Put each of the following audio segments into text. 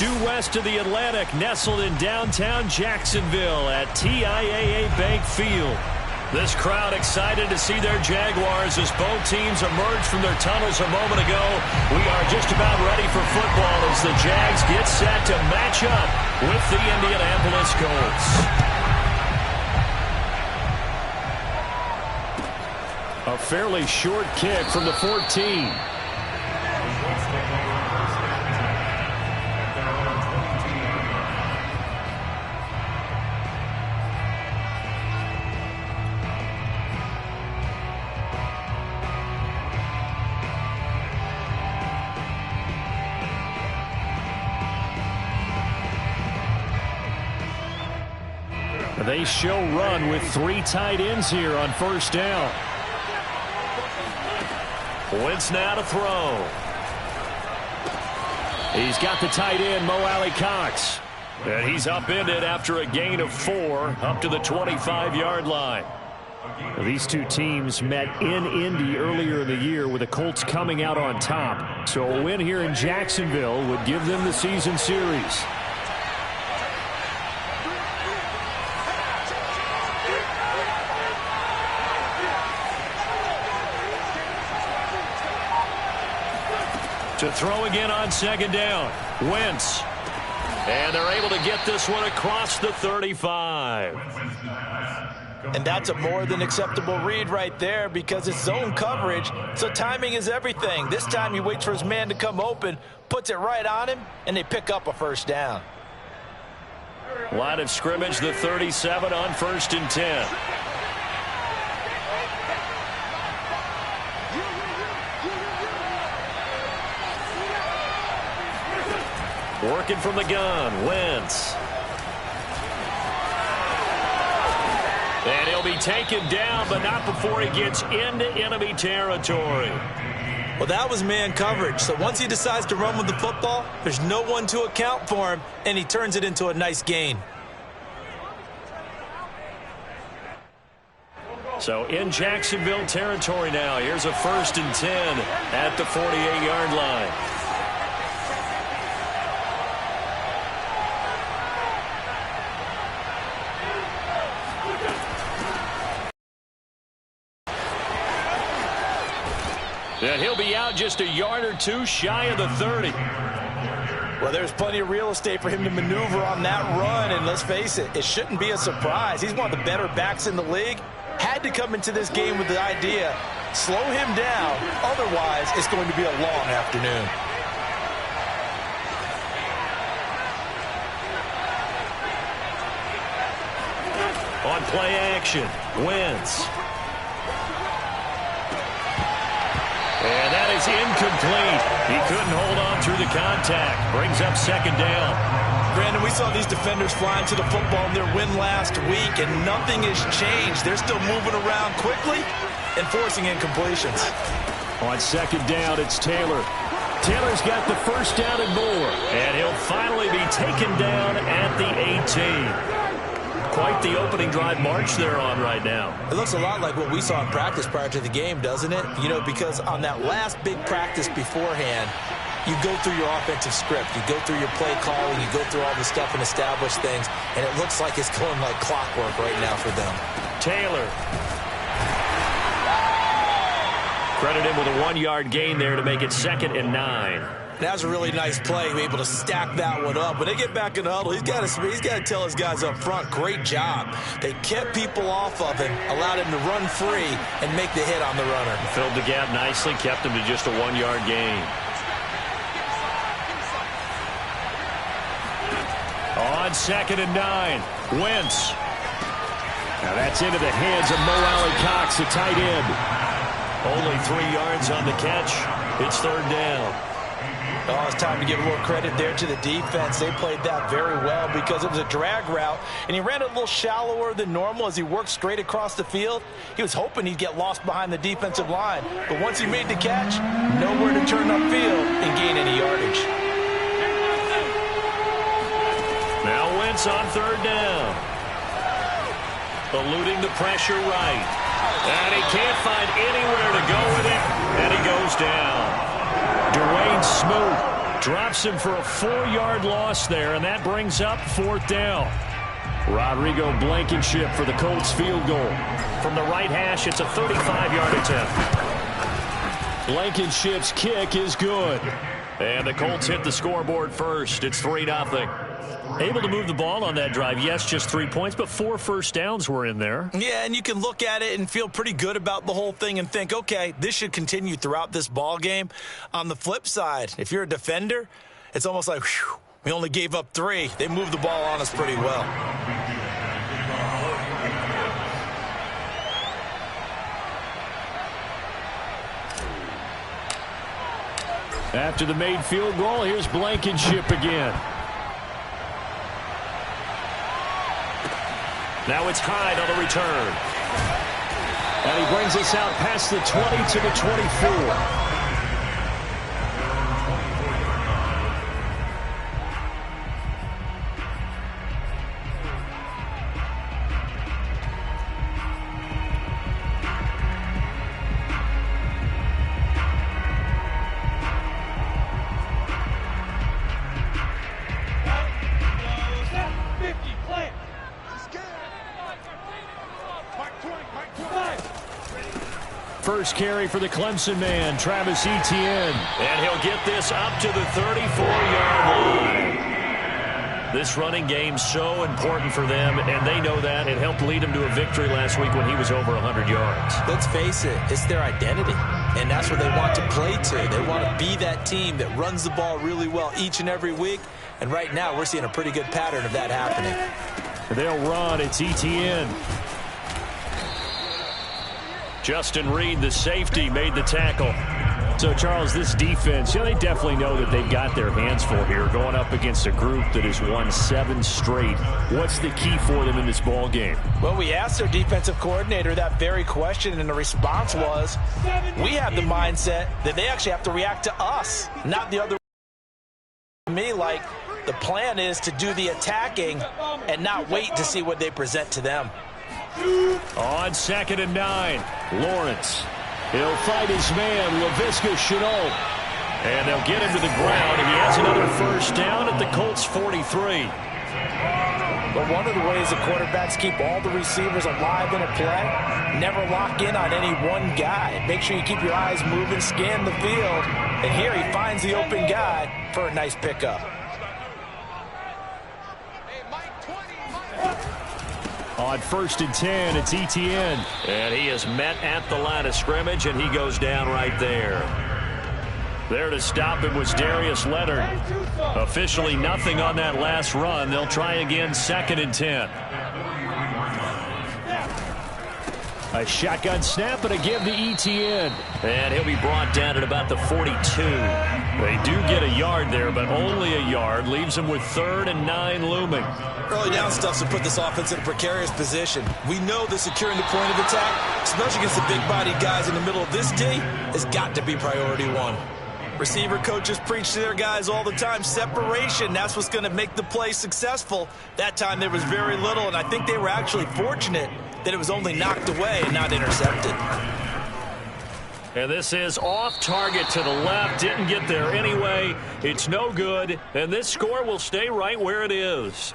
due west of the Atlantic, nestled in downtown Jacksonville at TIAA Bank Field. This crowd excited to see their Jaguars as both teams emerged from their tunnels a moment ago. We are just about ready for football as the Jags get set to match up with the Indianapolis Colts. A fairly short kick from the 14. They show run with 3 tight ends here on first down. Wentz now to throw. He's got the tight end, Mo Alley-Cox. And he's upended after a gain of 4 up to the 25-yard line. These two teams met in Indy earlier in the year with the Colts coming out on top. So a win here in Jacksonville would give them the season series. To throw again on second down. Wentz. And they're able to get this one across the 35. And that's a more than acceptable read right there because it's zone coverage, so timing is everything. This time he waits for his man to come open, puts it right on him, and they pick up a first down. Line of scrimmage, the 37 on 1st and 10. Working from the gun, Wentz. And he'll be taken down, but not before he gets into enemy territory. Well, that was man coverage. So once he decides to run with the football, there's no one to account for him, and he turns it into a nice gain. So in Jacksonville territory now. Here's a 1st and 10 at the 48-yard line. And he'll be out just a yard or 2 shy of the 30. Well, there's plenty of real estate for him to maneuver on that run, and let's face it, it shouldn't be a surprise. He's one of the better backs in the league. Had to come into this game with the idea, slow him down, otherwise it's going to be a long afternoon. On play action, Wentz. And that is incomplete. He couldn't hold on through the contact. Brings up second down. Brandon, we saw these defenders flying to the football in their win last week, and nothing has changed. They're still moving around quickly and forcing incompletions. On second down, it's Taylor. Taylor's got the first down and more. And he'll finally be taken down at the 18. Quite the opening drive march they're on right now. It looks a lot like what we saw in practice prior to the game, doesn't it? You know, because on that last big practice beforehand, you go through your offensive script. You go through your play calling. You go through all the stuff and establish things. And it looks like it's going like clockwork right now for them. Taylor. Credit him with a 1-yard gain there to make it 2nd and 9. That was a really nice play, able to stack that one up. When they get back in the huddle, he's got to tell his guys up front, great job. They kept people off of him, allowed him to run free, and make the hit on the runner. Filled the gap nicely, kept him to just a 1-yard gain. On 2nd and 9, Wentz. Now that's into the hands of Mo Alley-Cox, the tight end. Only 3 yards on the catch. It's 3rd down. Oh, it's time to give a little credit there to the defense. They played that very well because it was a drag route, and he ran it a little shallower than normal as he worked straight across the field. He was hoping he'd get lost behind the defensive line, but once he made the catch, nowhere to turn upfield and gain any yardage. Now Wentz on 3rd down. Eluding the pressure right. And he can't find anywhere to go with it, and he goes down. Dwayne Smoot Drops him for a 4-yard loss there, and that brings up 4th down. Rodrigo Blankenship for the Colts field goal. From the right hash, it's a 35-yard attempt. Blankenship's kick is good. And the Colts hit the scoreboard first. It's 3-0. Able to move the ball on that drive. Yes, just 3 points, but 4 first downs were in there. Yeah, and you can look at it and feel pretty good about the whole thing and think, okay, this should continue throughout this ball game. On the flip side, if you're a defender, it's almost like, whew, we only gave up 3. They moved the ball on us pretty well. After the made field goal, here's Blankenship again. Now it's Hyde on the return. And he brings us out past the 20 to the 24. First carry for the Clemson man, Travis Etienne. And he'll get this up to the 34-yard line. This running game's so important for them, and they know that. It helped lead them to a victory last week when he was over 100 yards. Let's face it, it's their identity, and that's what they want to play to. They want to be that team that runs the ball really well each and every week, and right now we're seeing a pretty good pattern of that happening. They'll run. It's Etienne. Justin Reed, the safety, made the tackle. So, Charles, this defense, they definitely know that they've got their hands full here going up against a group that has won 7 straight. What's the key for them in this ball game? Well, we asked their defensive coordinator that very question, and the response was, we have the mindset that they actually have to react to us, not the other way. To me, like, the plan is to do the attacking and not wait to see what they present to them. On 2nd and 9, Lawrence. He'll fight his man, Laviska Shenault. And they'll get him to the ground, and he has another first down at the Colts 43. But one of the ways the quarterbacks keep all the receivers alive in a play, never lock in on any one guy. Make sure you keep your eyes moving, scan the field. And here he finds the open guy for a nice pickup. On 1st and 10, it's Etienne. And he is met at the line of scrimmage, and he goes down right there. There to stop him was Darius Leonard. Officially nothing on that last run. They'll try again 2nd and 10. A shotgun snap and a give to Etienne. And he'll be brought down at about the 42. They do get a yard there, but only a yard. Leaves them with 3rd and 9 looming. Early down stuff to put this offense in a precarious position. We know that securing the point of attack, especially against the big-bodied guys in the middle of this D, has got to be priority 1. Receiver coaches preach to their guys all the time. Separation, that's what's going to make the play successful. That time there was very little, and I think they were actually fortunate that it was only knocked away and not intercepted. And this is off target to the left. Didn't get there anyway. It's no good, and this score will stay right where it is.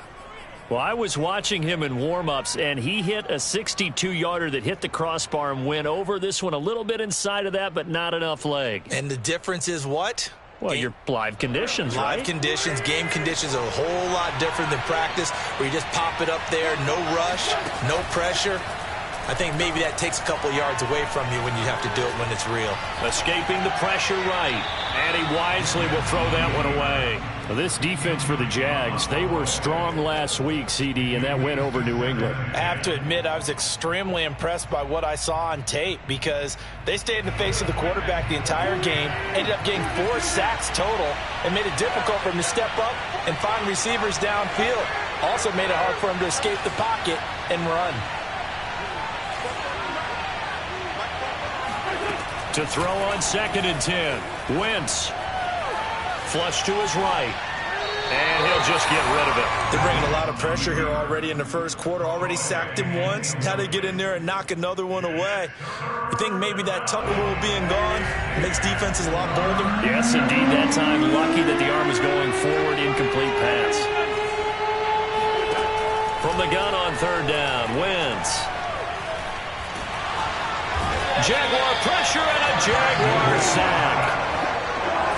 Well, I was watching him in warm-ups, and he hit a 62-yarder that hit the crossbar and went over. This one a little bit inside of that, but not enough leg. And the difference is what? Well, your live conditions, right? Live conditions, game conditions are a whole lot different than practice, where you just pop it up there, no rush, no pressure. I think maybe that takes a couple yards away from you when you have to do it when it's real. Escaping the pressure right. And he wisely will throw that one away. Well, this defense for the Jags, they were strong last week, CD, and that went over New England. I have to admit, I was extremely impressed by what I saw on tape because they stayed in the face of the quarterback the entire game, ended up getting 4 sacks total, and made it difficult for him to step up and find receivers downfield. Also made it hard for him to escape the pocket and run. To throw on 2nd and 10. Wentz. Flush to his right. And he'll just get rid of it. They're bringing a lot of pressure here already in the first quarter. Already sacked him once. Now they get in there and knock another one away. You think maybe that Tucker rule being gone makes defenses a lot bolder? Yes, indeed. That time, lucky that the arm is going forward. Incomplete pass. From the gun on third down, Wentz. Jaguar pressure and a Jaguar sack.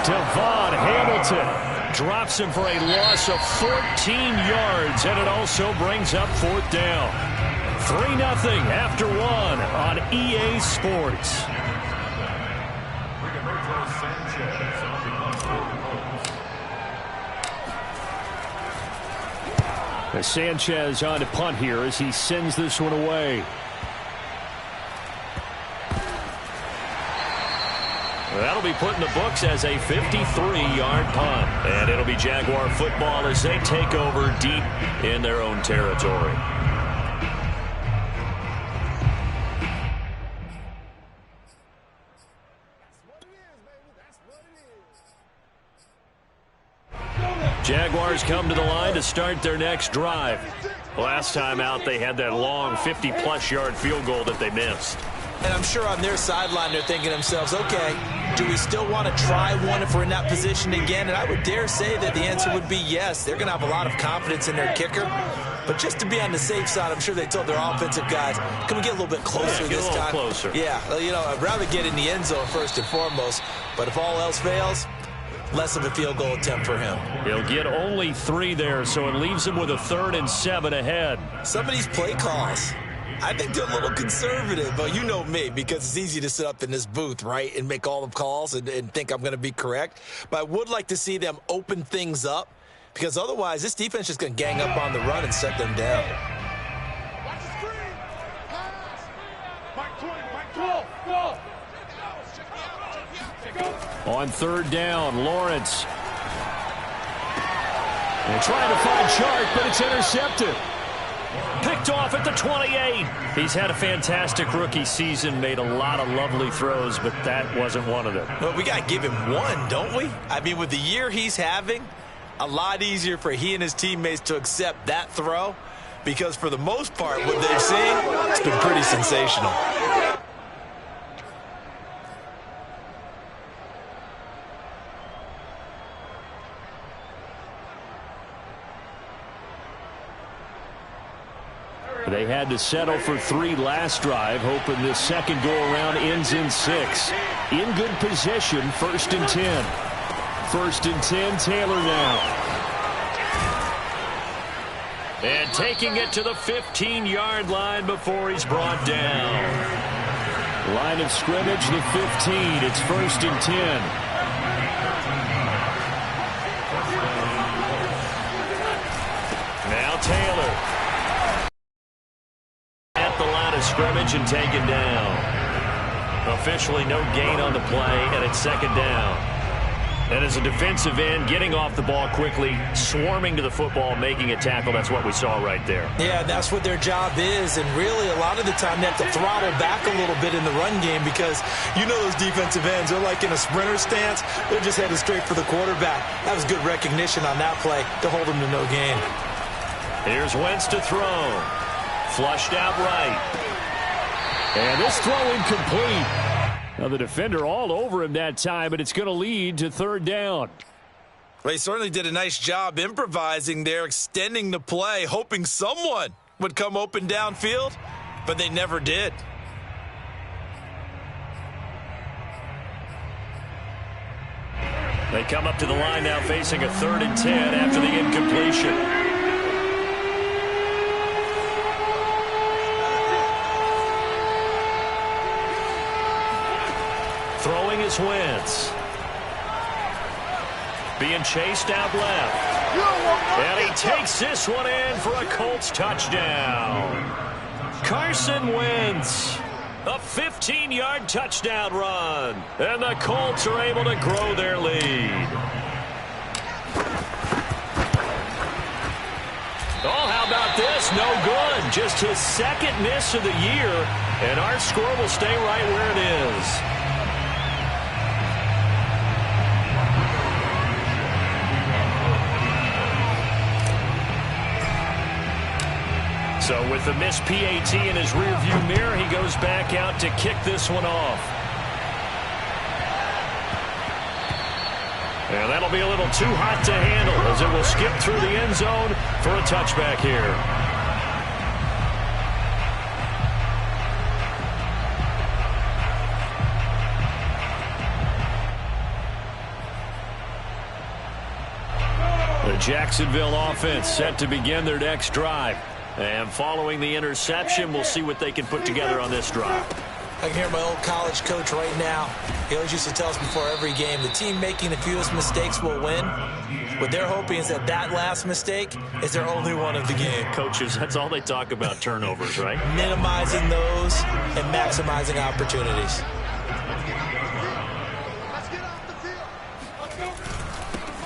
Devon Hamilton drops him for a loss of 14 yards, and it also brings up fourth down. 3-0 after one on EA Sports. Sanchez on to punt here as he sends this one away. That'll be put in the books as a 53-yard punt. And it'll be Jaguar football as they take over deep in their own territory. Jaguars come to the line to start their next drive. Last time out, they had that long 50-plus yard field goal that they missed. And I'm sure on their sideline they're thinking to themselves, okay, do we still want to try one if we're in that position again? And I would dare say that the answer would be yes. They're going to have a lot of confidence in their kicker. But just to be on the safe side, I'm sure they told their offensive guys, can we get a little bit closer this time? Get a little closer. Yeah, you know, I'd rather get in the end zone first and foremost. But if all else fails, less of a field goal attempt for him. He'll get only 3 there, so it leaves him with a 3rd and 7 ahead. Some of these play calls, I think they're a little conservative, but you know me, because it's easy to sit up in this booth, right, and make all the calls and think I'm going to be correct. But I would like to see them open things up, because otherwise this defense is just going to gang up on the run and set them down. On third down, Lawrence. They're trying to find Chark, but it's intercepted. Picked off at the 28. He's had a fantastic rookie season, made a lot of lovely throws, but that wasn't one of them. Well, we got to give him one, don't we? I mean, with the year he's having, a lot easier for he and his teammates to accept that throw, because for the most part, what they've seen, it's been pretty sensational. They had to settle for 3 last drive, hoping this second go-around ends in 6. In good position, 1st and 10. 1st and 10, Taylor now. And taking it to the 15-yard line before he's brought down. Line of scrimmage, the 15. It's 1st and 10. Now Taylor. The line of scrimmage and taken down. Officially no gain on the play, and it's 2nd down. And as a defensive end, getting off the ball quickly, swarming to the football, making a tackle, that's what we saw right there. Yeah, that's what their job is, and really a lot of the time they have to throttle back a little bit in the run game, because you know those defensive ends, they're like in a sprinter stance, they're just headed straight for the quarterback. That was good recognition on that play to hold them to no gain. Here's Wentz to throw. Flushed out right. And this throw incomplete. Now the defender all over him that time, but it's going to lead to 3rd down. Well, he certainly did a nice job improvising there, extending the play, hoping someone would come open downfield, but they never did. They come up to the line now facing a 3rd and 10 after the incompletion. Throwing is Wentz. Being chased out left. And he takes this one in for a Colts touchdown. Carson Wentz. A 15-yard touchdown run. And the Colts are able to grow their lead. Oh, how about this? No good. Just his 2nd miss of the year. And our score will stay right where it is. So with the missed PAT in his rearview mirror, he goes back out to kick this one off. And that'll be a little too hot to handle as it will skip through the end zone for a touchback here. The Jacksonville offense set to begin their next drive. And following the interception, we'll see what they can put together on this drive. I can hear my old college coach right now. He always used to tell us before every game, the team making the fewest mistakes will win. What they're hoping is that that last mistake is their only one of the game. Coaches, that's all they talk about, turnovers, right? Minimizing those and maximizing opportunities.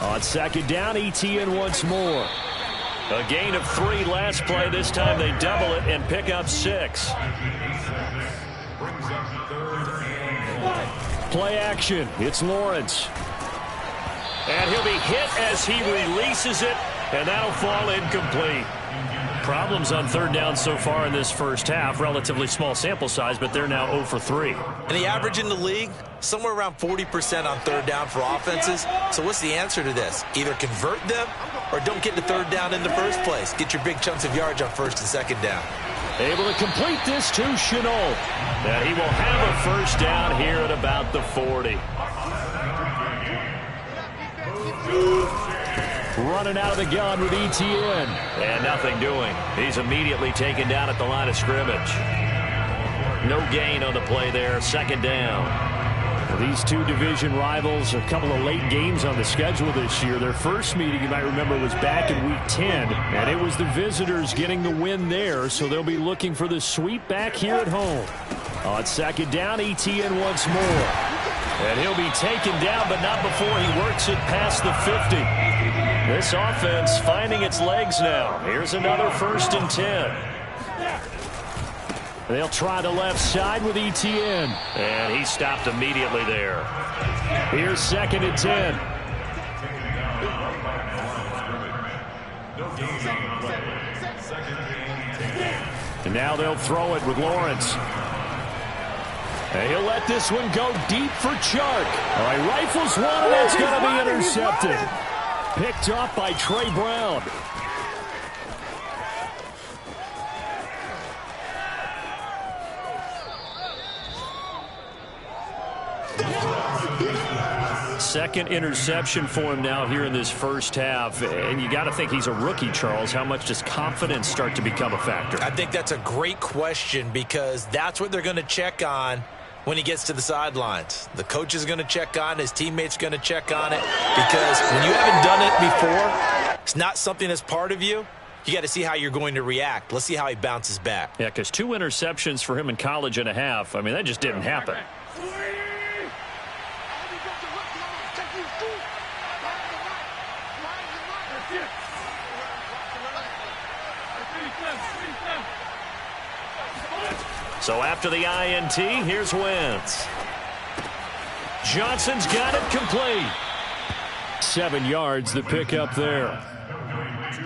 On second down, ETN once more. A gain of 3 last play. This time they double it and pick up 6. Play action. It's Lawrence. And he'll be hit as he releases it, and that'll fall incomplete. Problems on third down so far in this first half. Relatively small sample size, but they're now 0 for 3. And the average in the league, somewhere around 40% on third down for offenses. So what's the answer to this? Either convert them or don't get to third down in the first place. Get your big chunks of yards on first and second down. Able to complete this to Shenault. And he will have a first down here at about the 40. Running out of the gun with ETN. And nothing doing. He's immediately taken down at the line of scrimmage. No gain on the play there. Second down. Well, these two division rivals, a couple of late games on the schedule this year. Their first meeting, you might remember, was back in Week 10. And it was the visitors getting the win there. So they'll be looking for the sweep back here at home. On second down, ETN once more. And he'll be taken down, but not before he works it past the 50. This offense finding its legs now. Here's another 1st and 10. They'll try the left side with ETN. And he stopped immediately there. Here's 2nd and 10. And now they'll throw it with Lawrence. And he'll let this one go deep for Chark. All right, rifles one, and that's going to be intercepted. Picked off by Trey Brown. Second interception for him now here in this first half. And you got to think he's a rookie, Charles. How much does confidence start to become a factor? I think that's a great question because that's what they're going to check on when he gets to the sidelines. The coach is going to check on, his teammates going to check on it, because when you haven't done it before, it's not something that's part of you. You got to see how you're going to react. Let's see how he bounces back. Yeah, because 2 interceptions for him in college and a half. I mean, that just didn't happen. So after the INT, here's Wentz. Johnson's got it complete. 7 yards, the pickup there.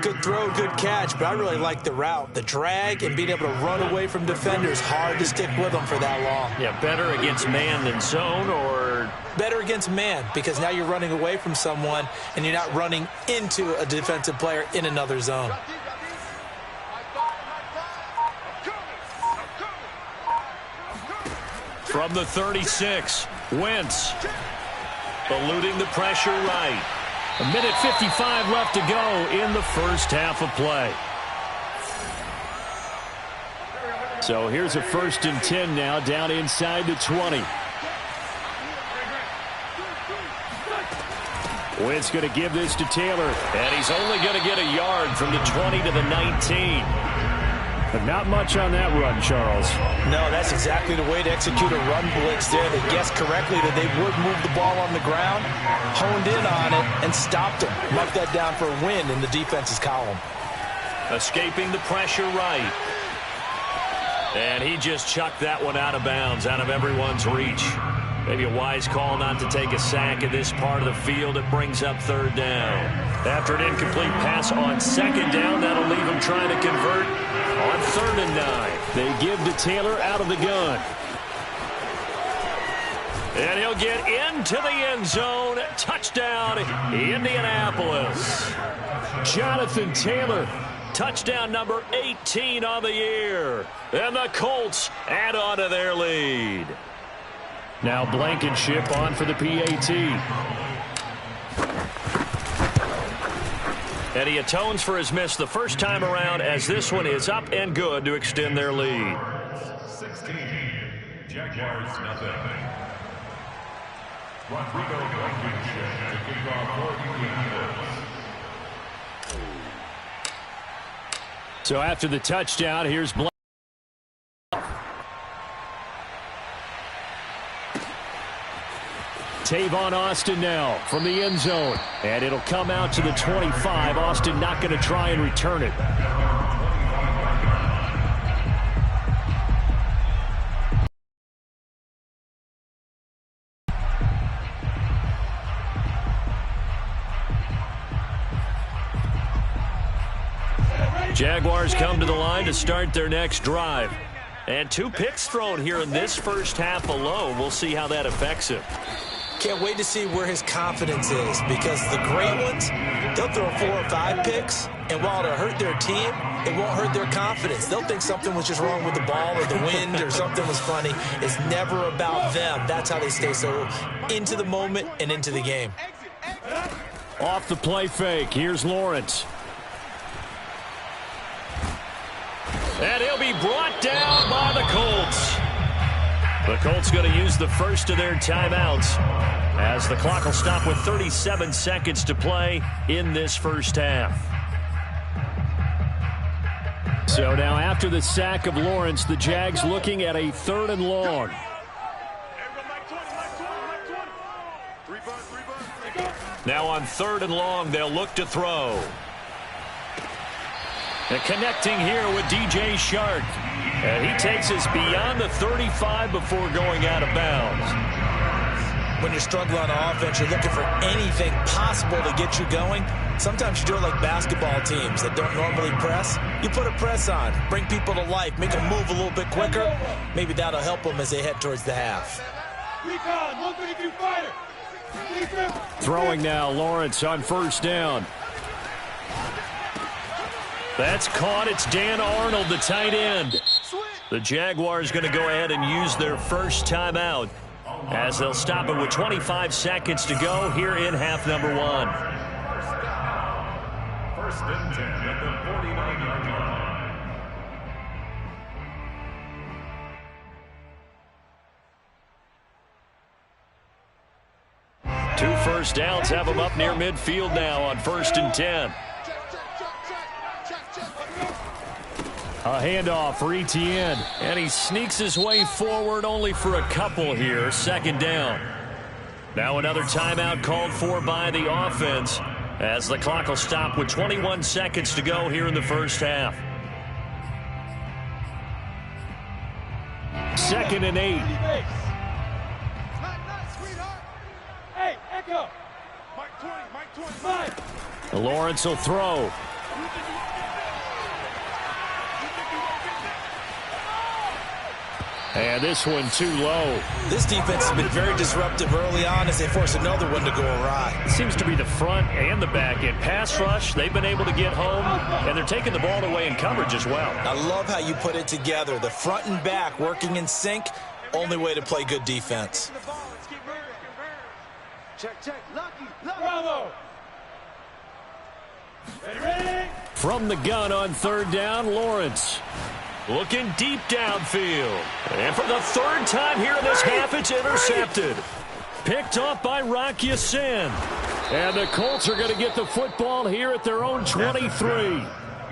Good throw, good catch, but I really like the route. The drag and being able to run away from defenders, hard to stick with them for that long. Yeah, better against man than zone, or? Better against man, because now you're running away from someone and you're not running into a defensive player in another zone. From the 36, Wentz eluding the pressure right. 1:55 left to go in the first half of play. So here's a 1st and 10 now down inside the 20. Wentz going to give this to Taylor, and he's only going to get a yard from the 20 to the 19. But not much on that run, Charles. No, that's exactly the way to execute a run blitz there. They guessed correctly that they would move the ball on the ground, honed in on it, and stopped them. Mark that down for a win in the defense's column. Escaping the pressure right. And he just chucked that one out of bounds, out of everyone's reach. Maybe a wise call not to take a sack in this part of the field. It brings up 3rd down. After an incomplete pass on 2nd down, that'll leave him trying to convert on on 3rd and 9. They give to Taylor out of the gun. And he'll get into the end zone. Touchdown, Indianapolis. Jonathan Taylor, touchdown number 18 on the year. And the Colts add on to their lead. Now Blankenship on for the PAT. And he atones for his miss the first time around, as this one is up and good to extend their lead. 16, Jaguars nothing. Rodrigo Blankenship to kick off for Indianapolis. So after the touchdown, here's Blankenship. Tavon Austin now from the end zone. And it'll come out to the 25. Austin not going to try and return it. Jaguars come to the line to start their next drive. And 2 picks thrown here in this first half alone. We'll see how that affects him. Can't wait to see where his confidence is, because the great ones, they'll throw 4 or 5 picks, and while it'll hurt their team, it won't hurt their confidence. They'll think something was just wrong with the ball or the wind or something was funny. It's never about them. That's how they stay so into the moment and into the game. Off the play fake, here's Lawrence. And he'll be brought down by the Colts. The Colts going to use the first of their timeouts, as the clock will stop with 37 seconds to play in this first half. So now after the sack of Lawrence, the Jags looking at a 3rd and long. Now on 3rd and long, they'll look to throw. And connecting here with DJ Chark. And he takes us beyond the 35 before going out of bounds. When you're struggling on offense, you're looking for anything possible to get you going. Sometimes you do it like basketball teams that don't normally press. You put a press on, bring people to life, make them move a little bit quicker. Maybe that'll help them as they head towards the half. Throwing now, Lawrence on 1st down. That's caught. It's Dan Arnold, the tight end. The Jaguars going to go ahead and use their first timeout, as they'll stop it with 25 seconds to go here in half number 1. 1st and 10 at the 49-yard line. 2 first downs have them up near midfield now on 1st and 10. A handoff for Etienne, and he sneaks his way forward only for a couple here. 2nd down. Now another timeout called for by the offense, as the clock will stop with 21 seconds to go here in the first half. 2nd and 8. Hey, Echo. Mike 20. Lawrence will throw. And this one too low. This defense has been very disruptive early on as they force another one to go awry. It seems to be the front and the back end. Pass rush, they've been able to get home, and they're taking the ball away in coverage as well. I love how you put it together. The front and back working in sync, only way to play good defense. Check. Lucky. Bravo. Ready? From the gun on 3rd down, Lawrence. Looking deep downfield. And for the 3rd time here in this half, it's intercepted. Picked off by Rock Ya-Sin. And the Colts are going to get the football here at their own 23.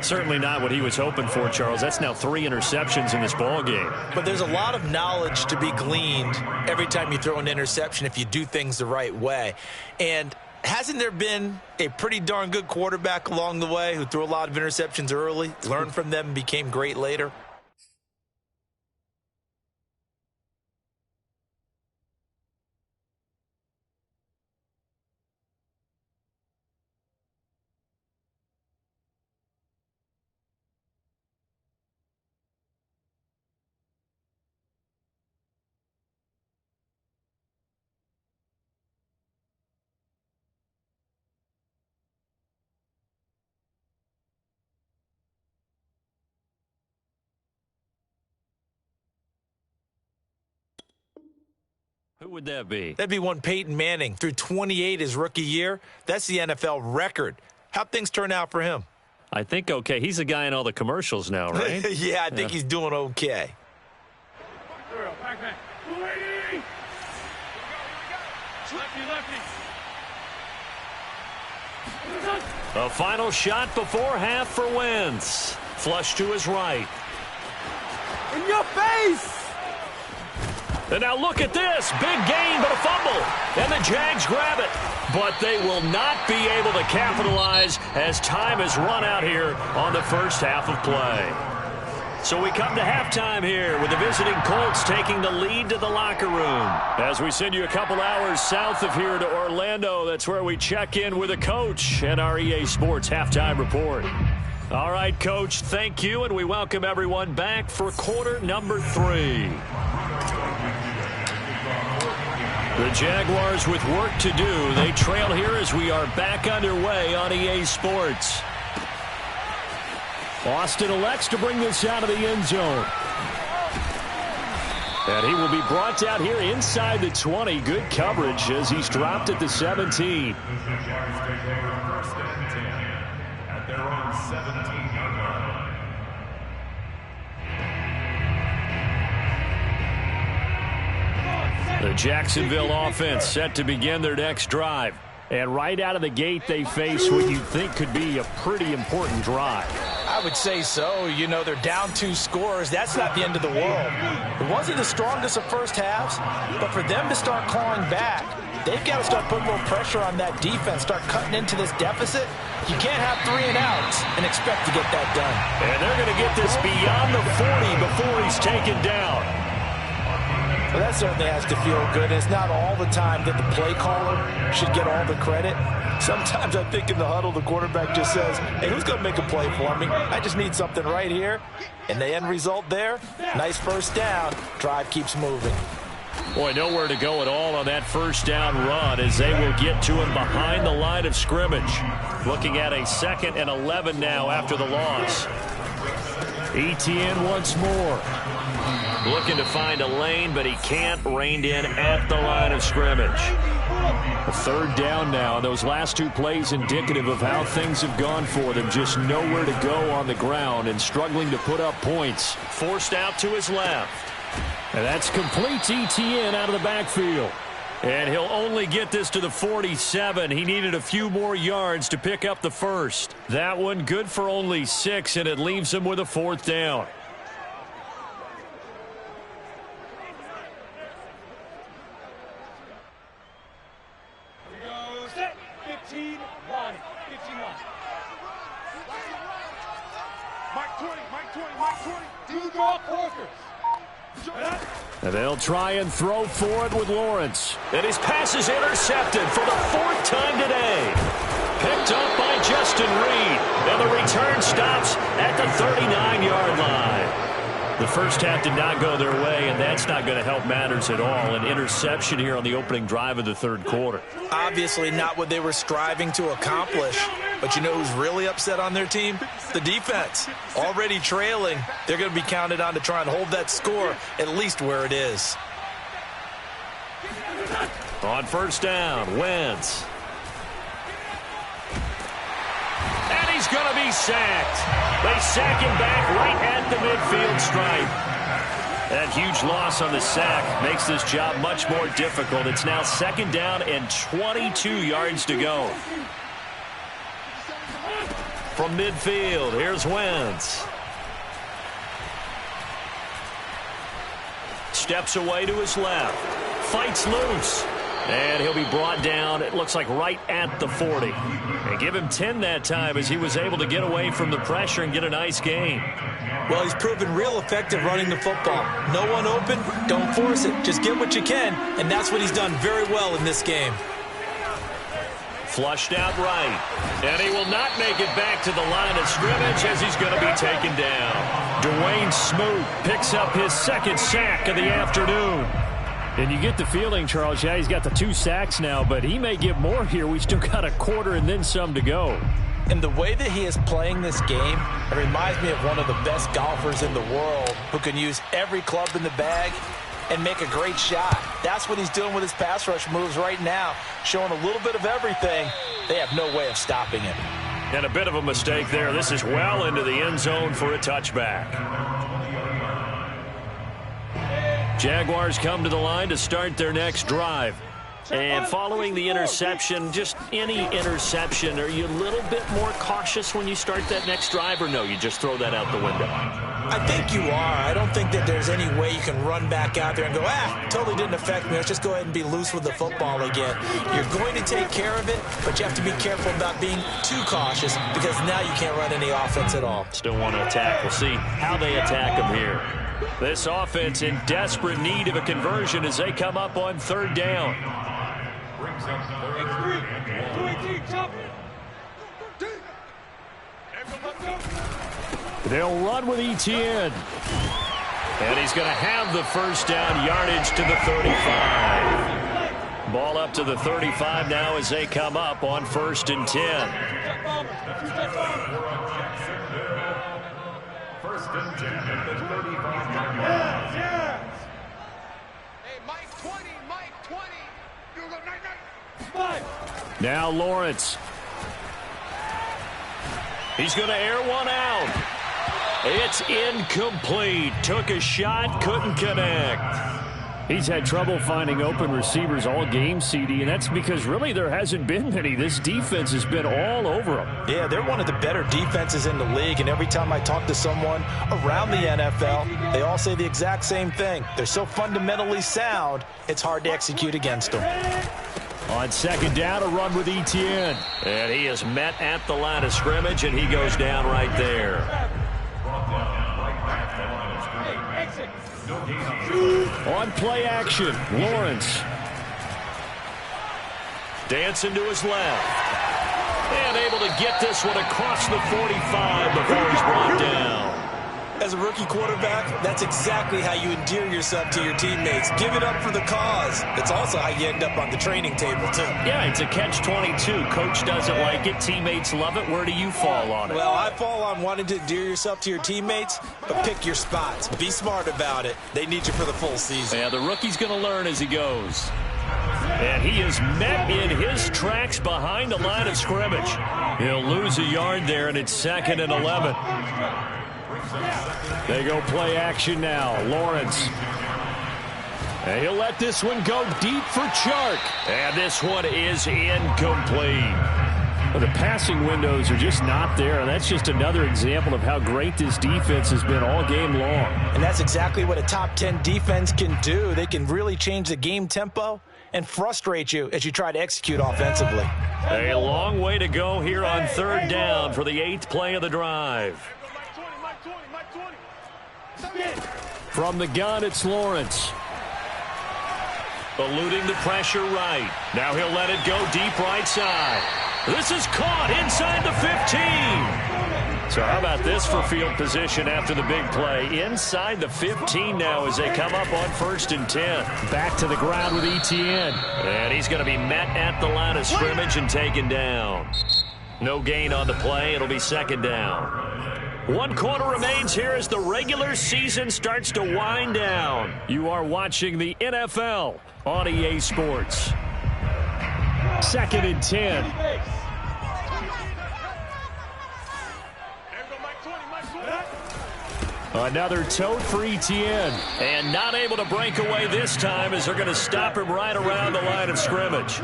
Certainly not what he was hoping for, Charles. That's now 3 interceptions in this ball game. But there's a lot of knowledge to be gleaned every time you throw an interception if you do things the right way. And hasn't there been a pretty darn good quarterback along the way who threw a lot of interceptions early, learned from them, and became great later? Who would that be? That'd be one Peyton Manning. Through 28 his rookie year. That's the NFL record. How'd things turn out for him? I think okay. He's a guy in all the commercials now, right? Yeah, I think he's doing okay. The final shot before half for Wentz. Flush to his right. In your face! And now look at this. Big gain, but a fumble. And the Jags grab it. But they will not be able to capitalize as time has run out here on the first half of play. So we come to halftime here with the visiting Colts taking the lead to the locker room. As we send you a couple hours south of here to Orlando, that's where we check in with a coach and our EA Sports halftime report. All right, Coach, thank you, and we welcome everyone back for quarter number 3. The Jaguars with work to do. They trail here as we are back underway on EA Sports. Austin elects to bring this out of the end zone. And he will be brought down here inside the 20. Good coverage as he's dropped at the 17. At their own 17-yard line. The Jacksonville offense set to begin their next drive. And right out of the gate, they face what you think could be a pretty important drive. I would say so. You know, they're down 2 scores. That's not the end of the world. It wasn't the strongest of first halves, but for them to start clawing back, they've got to start putting a little pressure on that defense, start cutting into this deficit. You can't have 3 and outs and expect to get that done. And they're going to get this beyond the 40 before he's taken down. Well, that certainly has to feel good. It's not all the time that the play caller should get all the credit. Sometimes I think in the huddle, the quarterback just says, hey, who's going to make a play for me? I just need something right here. And the end result there, nice first down. Drive keeps moving. Boy, nowhere to go at all on that first down run as they will get to him behind the line of scrimmage. Looking at a 2nd and 11 now after the loss. Etienne once more. Looking to find a lane, but he can't. Reined in at the line of scrimmage. A 3rd down now. Those last 2 plays indicative of how things have gone for them. Just nowhere to go on the ground and struggling to put up points. Forced out to his left. And that's complete Etienne out of the backfield. And he'll only get this to the 47. He needed a few more yards to pick up the first. That one good for only 6, and it leaves him with a 4th down. And they'll try and throw for it with Lawrence. And his pass is intercepted for the 4th time today. Picked up by Justin Reed. And the return stops at the 39-yard line. The first half did not go their way, and that's not going to help matters at all. An interception here on the opening drive of the 3rd quarter. Obviously not what they were striving to accomplish. But you know who's really upset on their team? The defense. Already trailing. They're going to be counted on to try and hold that score at least where it is. On first down, Wentz. And he's going to be sacked. They sack him back right at the midfield stripe. That huge loss on the sack makes this job much more difficult. It's now 2nd down and 22 yards to go. From midfield, here's Wentz. Steps away to his left. Fights loose. And he'll be brought down, it looks like right at the 40. And give him 10 that time as he was able to get away from the pressure and get a nice gain. Well, he's proven real effective running the football. No one open, don't force it. Just get what you can, and that's what he's done very well in this game. Flushed out right. And he will not make it back to the line of scrimmage as he's going to be taken down. Dwayne Smoot picks up his 2nd sack of the afternoon. And you get the feeling, Charles, yeah, he's got the 2 sacks now, but he may get more here. We still got a quarter and then some to go. And the way that he is playing this game, it reminds me of one of the best golfers in the world who can use every club in the bag and make a great shot. That's what he's doing with his pass rush moves right now, showing a little bit of everything. They have no way of stopping him. And a bit of a mistake there. This is well into the end zone for a touchback. Jaguars come to the line to start their next drive. And following the interception, just any interception, are you a little bit more cautious when you start that next drive, or no, you just throw that out the window? I think you are. I don't think that there's any way you can run back out there and go, totally didn't affect me. Let's just go ahead and be loose with the football again. You're going to take care of it, but you have to be careful about being too cautious because now you can't run any offense at all. Still want to attack. We'll see how they attack them here. This offense in desperate need of a conversion as they come up on third down. They'll run with Etienne. And he's going to have the first down, yardage to the 35. Ball up to the 35 now as they come up on 1st and 10. 1st and 10 at the 35. Hey, Mike 20, Mike 20. You go, night. Now Lawrence. He's going to air one out. It's incomplete. Took a shot, couldn't connect. He's had trouble finding open receivers all game, CD, and that's because really there hasn't been many. This defense has been all over them. Yeah, they're one of the better defenses in the league, and every time I talk to someone around the NFL, they all say the exact same thing. They're so fundamentally sound, it's hard to execute against them. On 2nd down, a run with Etienne. And he is met at the line of scrimmage, and he goes down right there. On play action, Lawrence. Dancing to his left. And able to get this one across the 45 before he's brought down. As a rookie quarterback, that's exactly how you endear yourself to your teammates. Give it up for the cause. It's also how you end up on the training table, too. Yeah, it's a catch-22. Coach doesn't like it. Teammates love it. Where do you fall on it? Well, I fall on wanting to endear yourself to your teammates, but pick your spots. Be smart about it. They need you for the full season. Yeah, the rookie's going to learn as he goes. And he is met in his tracks behind the line of scrimmage. He'll lose a yard there, and it's 2nd and 11. They go play action now. Lawrence. And he'll let this one go deep for Chark. And this one is incomplete. Well, the passing windows are just not there, and that's just another example of how great this defense has been all game long. And that's exactly what a top 10 defense can do. They can really change the game tempo and frustrate you as you try to execute offensively. A long way to go here on 3rd down for the 8th play of the drive. From the gun, it's Lawrence. Eluding the pressure right. Now he'll let it go deep right side. This is caught inside the 15. So how about this for field position after the big play? Inside the 15 now as they come up on 1st and 10. Back to the ground with Etienne. And he's going to be met at the line of scrimmage and taken down. No gain on the play. It'll be 2nd down. 1 quarter remains here as the regular season starts to wind down. You are watching the NFL on EA Sports. 2nd and 10. Another tote for Etienne. And not able to break away this time as they're going to stop him right around the line of scrimmage.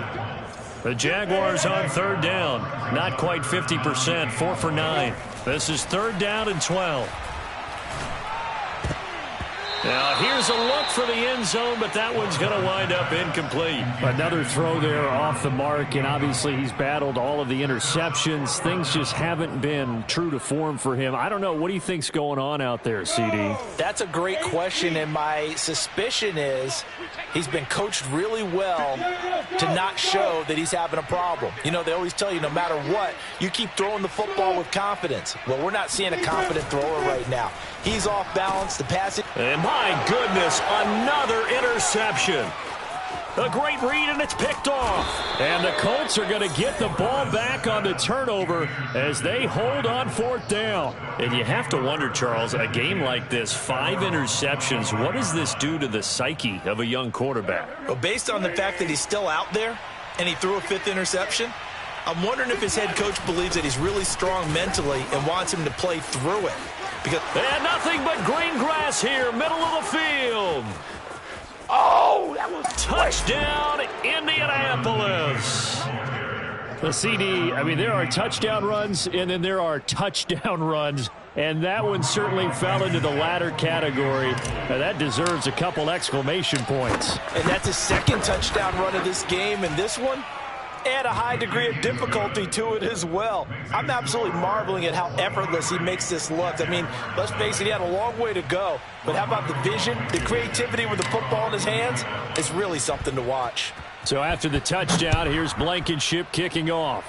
The Jaguars on 3rd down. Not quite 50%, 4 for 9. This is 3rd down and 12. Now here's a look for the end zone, but that one's going to wind up incomplete. Another throw there off the mark, and obviously he's battled all of the interceptions. Things just haven't been true to form for him. I don't know. What do you think's going on out there, CD? That's a great question, and my suspicion is he's been coached really well to not show that he's having a problem. You know, they always tell you no matter what, you keep throwing the football with confidence. Well, we're not seeing a confident thrower right now. He's off balance. The passing. And my goodness, another interception. A great read, and it's picked off. And the Colts are going to get the ball back on the turnover as they hold on 4th down. And you have to wonder, Charles, a game like this, 5 interceptions, what does this do to the psyche of a young quarterback? Well, based on the fact that he's still out there and he threw a 5th interception, I'm wondering if his head coach believes that he's really strong mentally and wants him to play through it. And nothing but green grass here, middle of the field. Oh, that was touchdown, Indianapolis. The CD, I mean, there are touchdown runs, and then there are touchdown runs, and that one certainly fell into the latter category. Now, that deserves a couple exclamation points. And that's his 2nd touchdown run of this game, and this one, add a high degree of difficulty to it as well. I'm absolutely marveling at how effortless he makes this look. I mean, let's face it, he had a long way to go. But how about the vision, the creativity with the football in his hands? It's really something to watch. So after the touchdown, here's Blankenship kicking off.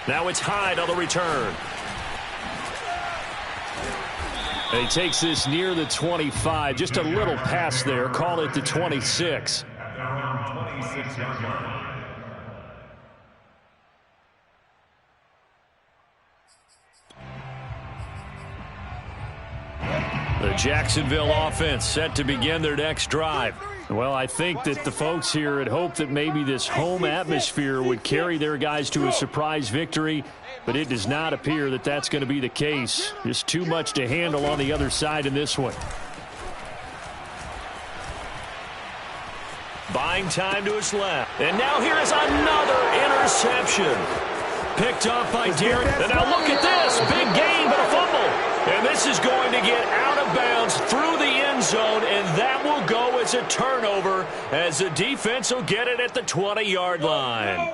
Now it's Hyde on the return. And he takes this near the 25. Just a little pass there. Call it the 26. The Jacksonville offense set to begin their next drive. Well, I think that the folks here had hoped that maybe this home atmosphere would carry their guys to a surprise victory, but it does not appear that that's going to be the case. Just too much to handle on the other side in this one. Buying time to his left. And now here is another interception. Picked off by Derek. And now look at this. Big gain, but a fumble. And this is going to get out of bounds through the end zone, and that will go as a turnover as the defense will get it at the 20-yard line.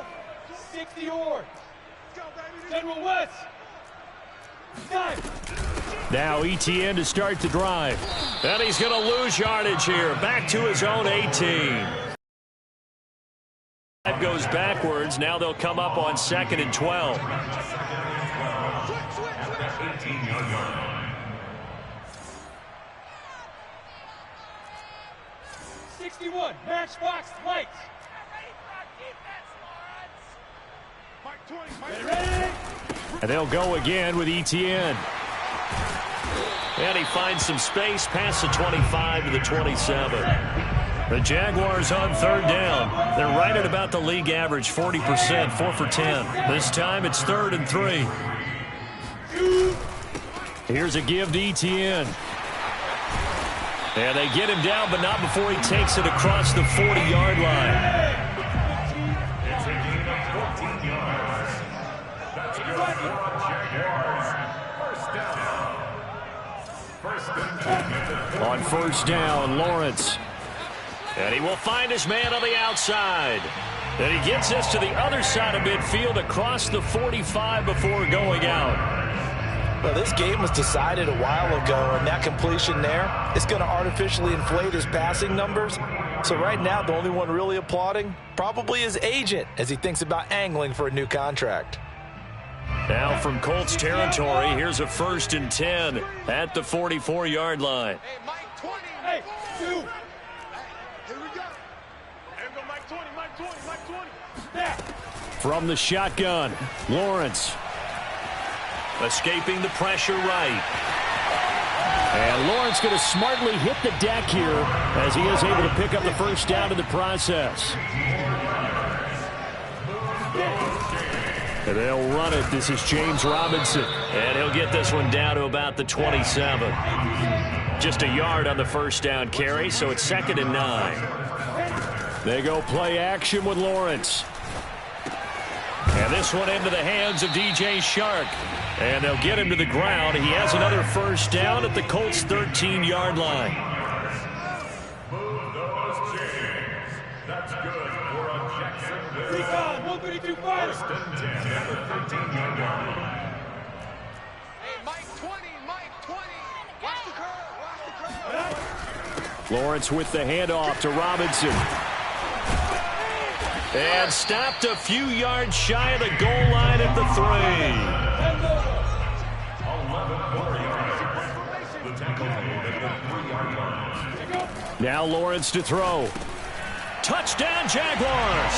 60 yards. General West. Time. Now Etienne to start the drive. And he's going to lose yardage here. Back to his own 18. Goes backwards. Now they'll come up on 2nd and 12. 61, matchbox lights. And they'll go again with Etienne. And he finds some space past the 25 to the 27. The Jaguars on 3rd down. They're right at about the league average, 40%, 4 for 10. This time it's 3rd and 3. Here's a give to Etienne. And they get him down, but not before he takes it across the 40-yard line. On 1st down, Lawrence. And he will find his man on the outside. And he gets us to the other side of midfield across the 45 before going out. Well, this game was decided a while ago, and that completion there is going to artificially inflate his passing numbers. So right now, the only one really applauding probably his agent as he thinks about angling for a new contract. Now from Colts territory, here's a 1st and 10 at the 44-yard line. Hey, Mike 20. Hey, 2. Here we go. Here we go, Mike 20, Mike 20, Mike 20. Snap. From the shotgun, Lawrence. Escaping the pressure right. And Lawrence going to smartly hit the deck here as he is able to pick up the 1st down in the process. And they'll run it. This is James Robinson. And he'll get this one down to about the 27. Just a yard on the 1st down carry, so it's 2nd and 9. They go play action with Lawrence. And this one into the hands of DJ Shark. And they'll get him to the ground. He has another 1st down at the Colts' 13-yard line. That's good for a Jacksonville. 132 fires. 1st and 10 at the 13-yard line. Hey, Mike 20, Mike 20. Watch the curve, watch the curve. Lawrence with the handoff to Robinson. And stopped a few yards shy of the goal line at the 3. 11 Warriors. The tackle made at the Now Lawrence to throw. Touchdown, Jaguars.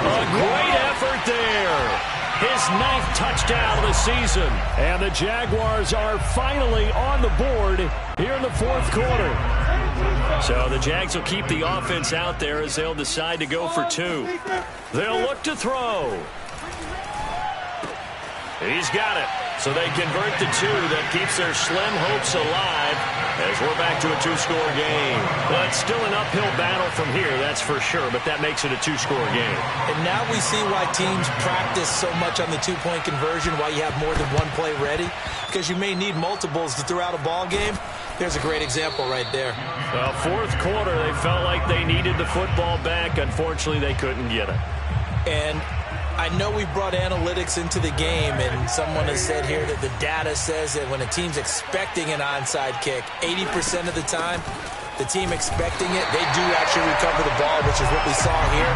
A great effort there. His 9th touchdown of the season. And the Jaguars are finally on the board here in the 4th quarter. So the Jags will keep the offense out there as they'll decide to go for 2. They'll look to throw. He's got it. So they convert the 2. That keeps their slim hopes alive as we're back to a 2-score game. But still an uphill battle from here, that's for sure. But that makes it a 2-score game. And now we see why teams practice so much on the 2-point conversion, why you have more than one play ready. Because you may need multiples to throw out a ball game. There's a great example right there. Well, 4th quarter, they felt like they needed the football back. Unfortunately, they couldn't get it. And I know we brought analytics into the game, and someone has said here that the data says that when a team's expecting an onside kick, 80% of the time, the team expecting it, they do actually recover the ball, which is what we saw here.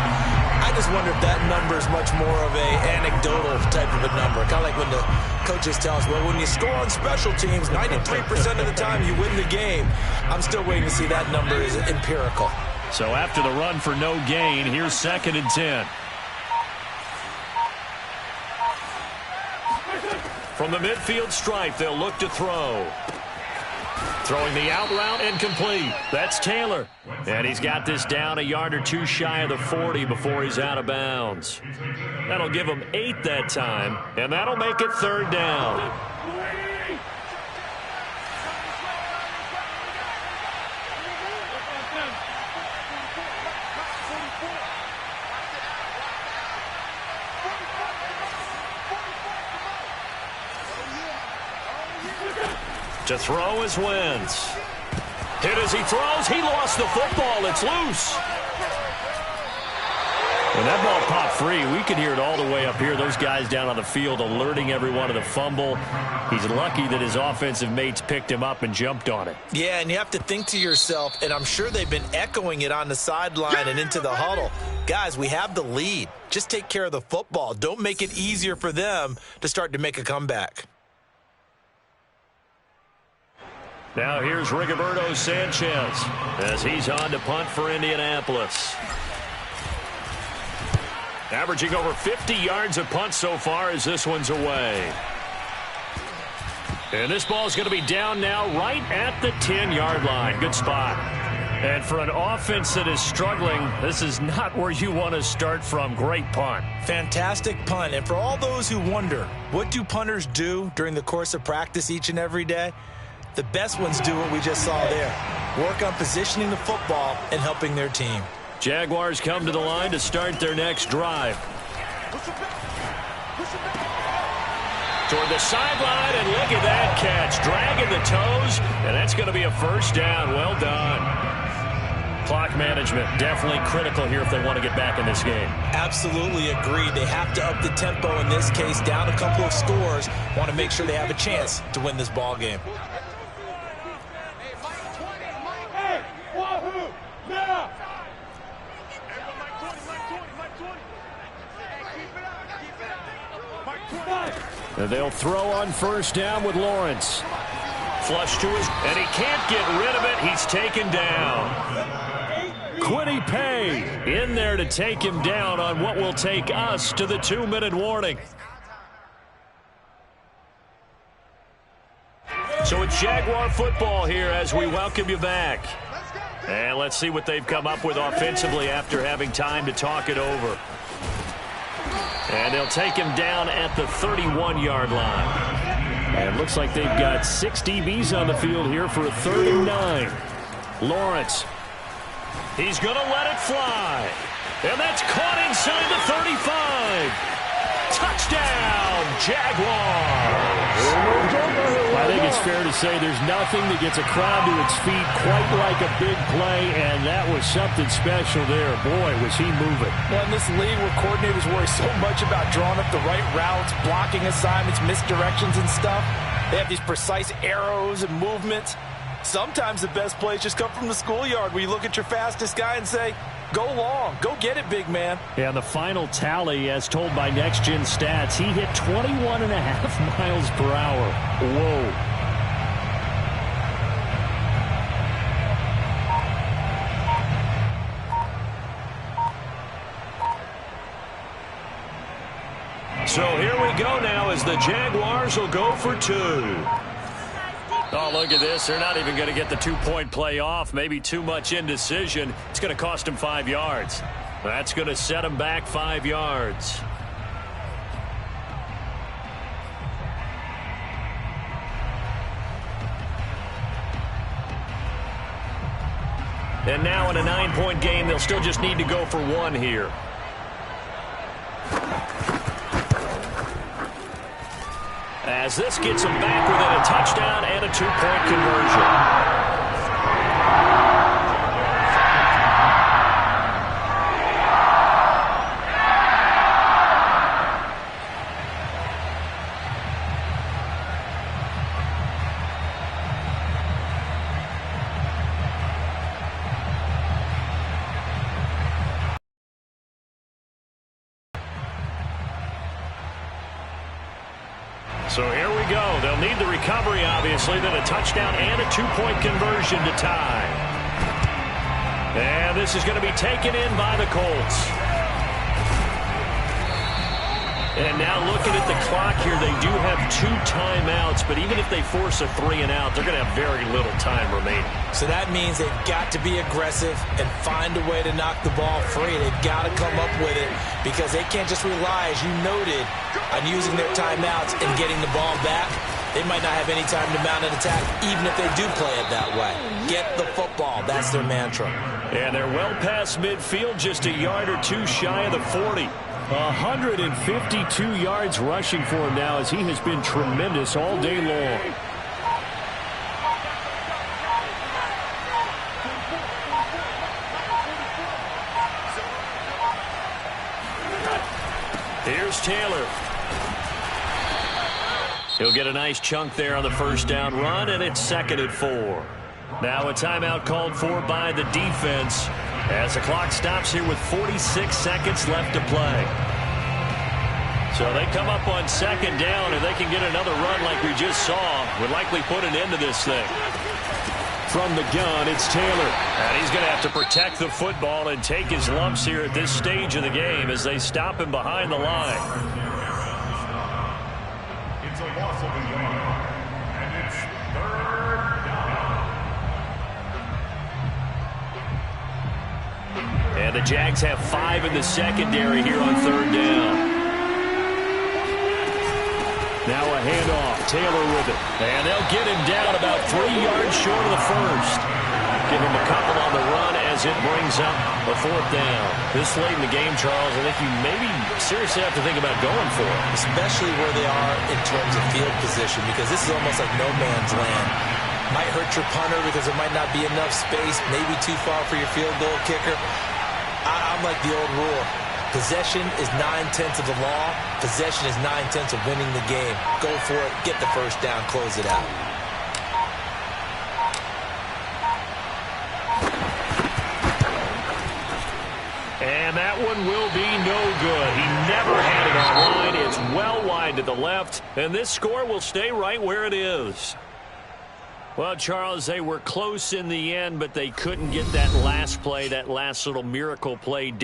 I just wonder if that number is much more of a anecdotal type of a number. Kind of like when the coaches tell us, well, when you score on special teams, 93% of the time you win the game. I'm still waiting to see that number is empirical. So after the run for no gain, here's 2nd and 10. From the midfield stripe, they'll look to throw. Throwing the out route and complete. That's Taylor. And he's got this down a yard or 2 shy of the 40 before he's out of bounds. That'll give him 8 that time, and that'll make it 3rd down. To throw is Wentz. Hit as he throws. He lost the football. It's loose. When that ball popped free, we could hear it all the way up here. Those guys down on the field alerting everyone of the fumble. He's lucky that his offensive mates picked him up and jumped on it. Yeah, and you have to think to yourself, and I'm sure they've been echoing it on the sideline and into the huddle. Guys, we have the lead. Just take care of the football. Don't make it easier for them to start to make a comeback. Now here's Rigoberto Sanchez as he's on to punt for Indianapolis. Averaging over 50 yards a punt so far as this one's away. And this ball is going to be down now right at the 10-yard line. Good spot. And for an offense that is struggling, this is not where you want to start from. Great punt. Fantastic punt. And for all those who wonder, what do punters do during the course of practice each and every day? The best ones do what we just saw there. Work on positioning the football and helping their team. Jaguars come to the line to start their next drive. Toward the sideline, and look at that catch. Dragging the toes, and that's going to be a 1st down. Well done. Clock management, definitely critical here if they want to get back in this game. Absolutely agree. They have to up the tempo in this case, down a couple of scores. Want to make sure they have a chance to win this ball game. And they'll throw on 1st down with Lawrence. Flush to his, and he can't get rid of it. He's taken down. Kwity Paye in there to take him down on what will take us to the 2-minute warning. So it's Jaguar football here as we welcome you back. And let's see what they've come up with offensively after having time to talk it over. And they'll take him down at the 31-yard line. And it looks like they've got 6 DBs on the field here for a 3rd and 9. Lawrence. He's going to let it fly. And that's caught inside the 35. Touchdown, Jaguars. I think it's fair to say there's nothing that gets a crowd to its feet quite like a big play, and that was something special there. Boy, was he moving. Well, in this league where coordinators worry so much about drawing up the right routes, blocking assignments, misdirections and stuff, they have these precise arrows and movements. Sometimes the best plays just come from the schoolyard where you look at your fastest guy and say, go long, go get it, big man. Yeah, the final tally, as told by Next Gen Stats, he hit 21.5 miles per hour. Whoa. So here we go now as the Jaguars will go for 2. Oh, look at this. They're not even going to get the 2-point play off. Maybe too much indecision. It's going to cost them 5 yards. That's going to set them back 5 yards. And now in a 9-point game, they'll still just need to go for 1 here. As this gets them back within a touchdown and a 2-point conversion. So here we go. They'll need the recovery, obviously, then a touchdown and a 2-point conversion to tie. And this is going to be taken in by the Colts. And now looking at the clock here, they do have 2 timeouts, but even if they force a 3 and out, they're going to have very little time remaining. So that means they've got to be aggressive and find a way to knock the ball free. They've got to come up with it because they can't just rely, as you noted, on using their timeouts and getting the ball back. They might not have any time to mount an attack, even if they do play it that way. Get the football. That's their mantra. And they're well past midfield, just a yard or 2 shy of the 40. 152 yards rushing for him now as he has been tremendous all day long. Here's Taylor. He'll get a nice chunk there on the first down run, and it's 2nd and 4. Now a timeout called for by the defense as the clock stops here with 46 seconds left to play. So they come up on 2nd down, and they can get another run like we just saw. Would likely put an end to this thing. From the gun, it's Taylor. And he's going to have to protect the football and take his lumps here at this stage of the game as they stop him behind the line. It's a loss of a yard, and it's 3rd down. And the Jags have 5 in the secondary here on 3rd down. Now a handoff. Taylor with it. And they'll get him down about 3 yards short of the first. Give him a couple on the run as it brings up a 4th down. This late in the game, Charles, I think you maybe seriously have to think about going for it. Especially where they are in terms of field position, because this is almost like no man's land. Might hurt your punter because there might not be enough space, maybe too far for your field goal kicker. I'm like the old rule. Possession is 9/10 of the law. Possession is 9/10 of winning the game. Go for it. Get the first down. Close it out. And that one will be no good. He never had it on line. It's well wide to the left. And this score will stay right where it is. Well, Charles, they were close in the end, but they couldn't get that last play, that last little miracle play done.